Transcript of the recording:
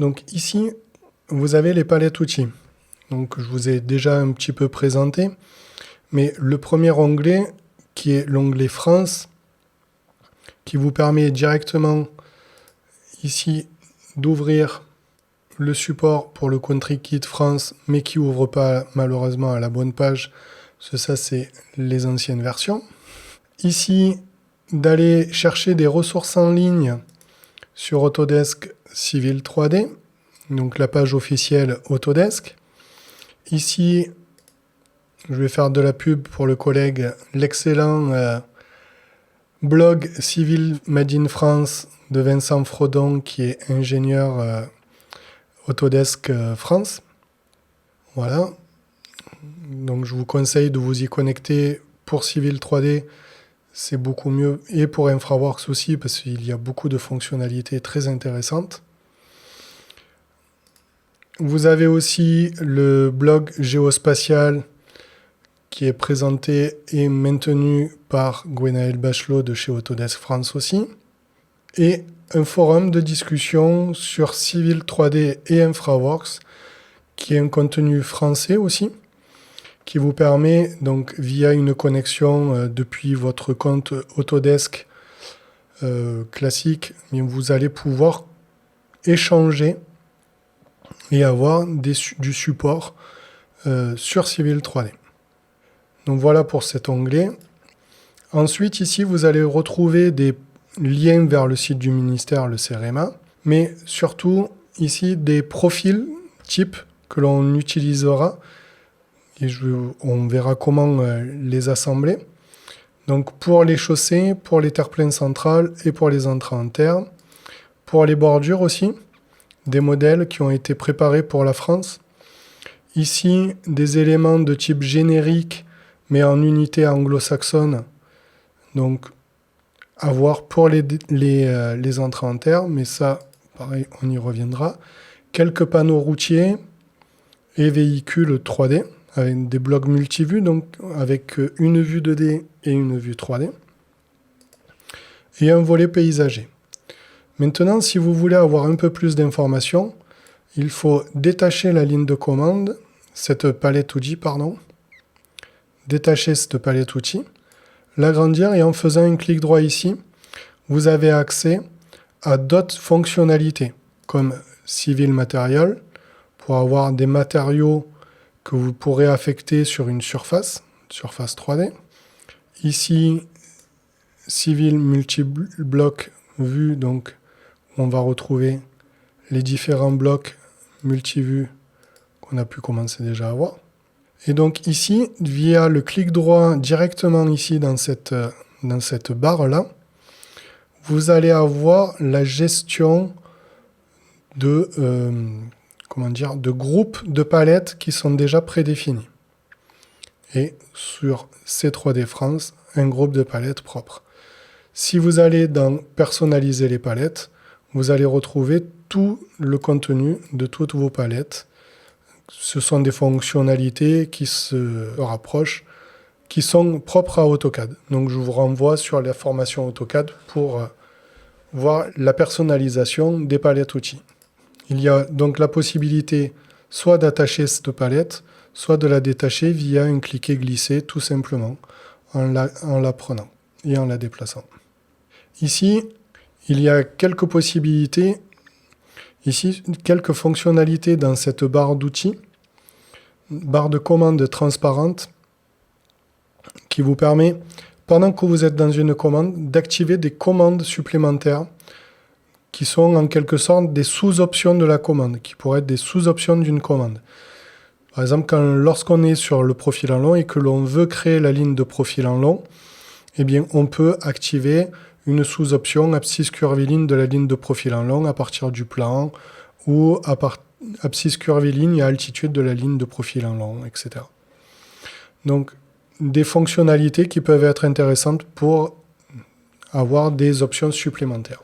Donc ici, vous avez les palettes outils. Donc je vous ai déjà un petit peu présenté, mais le premier onglet, qui est l'onglet France, qui vous permet directement ici d'ouvrir le support pour le Country Kit France, mais qui ouvre pas malheureusement à la bonne page, parce que ça c'est les anciennes versions. Ici, d'aller chercher des ressources en ligne sur Autodesk Civil 3D, donc la page officielle Autodesk. Ici, je vais faire de la pub pour le collègue, l'excellent blog Civil Made in France de Vincent Frodon, qui est ingénieur Autodesk France. Voilà. Donc je vous conseille de vous y connecter pour Civil 3D. C'est beaucoup mieux. Et pour InfraWorks aussi, parce qu'il y a beaucoup de fonctionnalités très intéressantes. Vous avez aussi le blog géospatial qui est présenté et maintenu par Gwenaël Bachelot de chez Autodesk France aussi. Et un forum de discussion sur Civil 3D et InfraWorks, qui est un contenu français aussi, qui vous permet, donc via une connexion depuis votre compte Autodesk classique, vous allez pouvoir échanger et avoir du support sur Civil 3D. Donc voilà pour cet onglet. Ensuite, ici, vous allez retrouver des liens vers le site du ministère, le CEREMA, mais surtout, ici, des profils types que l'on utilisera, et on verra comment les assembler. Donc pour les chaussées, pour les terre-pleins centrales et pour les entrées en terre. Pour les bordures aussi, des modèles qui ont été préparés pour la France. Ici, des éléments de type générique, mais en unité anglo-saxonne. Donc, à voir pour les entrées en terre, mais ça, pareil, on y reviendra. Quelques panneaux routiers et véhicules 3D, avec des blocs multivus, donc avec une vue 2D et une vue 3D. Et un volet paysager. Maintenant, si vous voulez avoir un peu plus d'informations, il faut détacher la ligne de commande, cette palette outils, pardon. Détacher cette palette outils, l'agrandir et en faisant un clic droit ici, vous avez accès à d'autres fonctionnalités, comme Civil Material, pour avoir des matériaux que vous pourrez affecter sur une surface 3D. Ici, Civil Multi-Block Vue, donc on va retrouver les différents blocs multivus qu'on a pu commencer déjà à voir. Et donc ici, via le clic droit directement ici dans cette barre-là, vous allez avoir la gestion de groupes de palettes qui sont déjà prédéfinis. Et sur C3D France, un groupe de palettes propre. Si vous allez dans personnaliser les palettes, vous allez retrouver tout le contenu de toutes vos palettes. Ce sont des fonctionnalités qui se rapprochent, qui sont propres à AutoCAD. Donc je vous renvoie sur la formation AutoCAD pour voir la personnalisation des palettes outils. Il y a donc la possibilité soit d'attacher cette palette, soit de la détacher via un cliquer-glisser tout simplement, en la prenant et en la déplaçant. Ici, il y a quelques possibilités. Ici, quelques fonctionnalités dans cette barre d'outils, barre de commande transparente, qui vous permet, pendant que vous êtes dans une commande, d'activer des commandes supplémentaires qui sont en quelque sorte des sous-options de la commande, qui pourraient être des sous-options d'une commande. Par exemple, lorsqu'on est sur le profil en long et que l'on veut créer la ligne de profil en long, eh bien, on peut activer une sous-option abscisse curviligne de la ligne de profil en long à partir du plan ou abscisse curviligne à altitude de la ligne de profil en long, etc. Donc, des fonctionnalités qui peuvent être intéressantes pour avoir des options supplémentaires.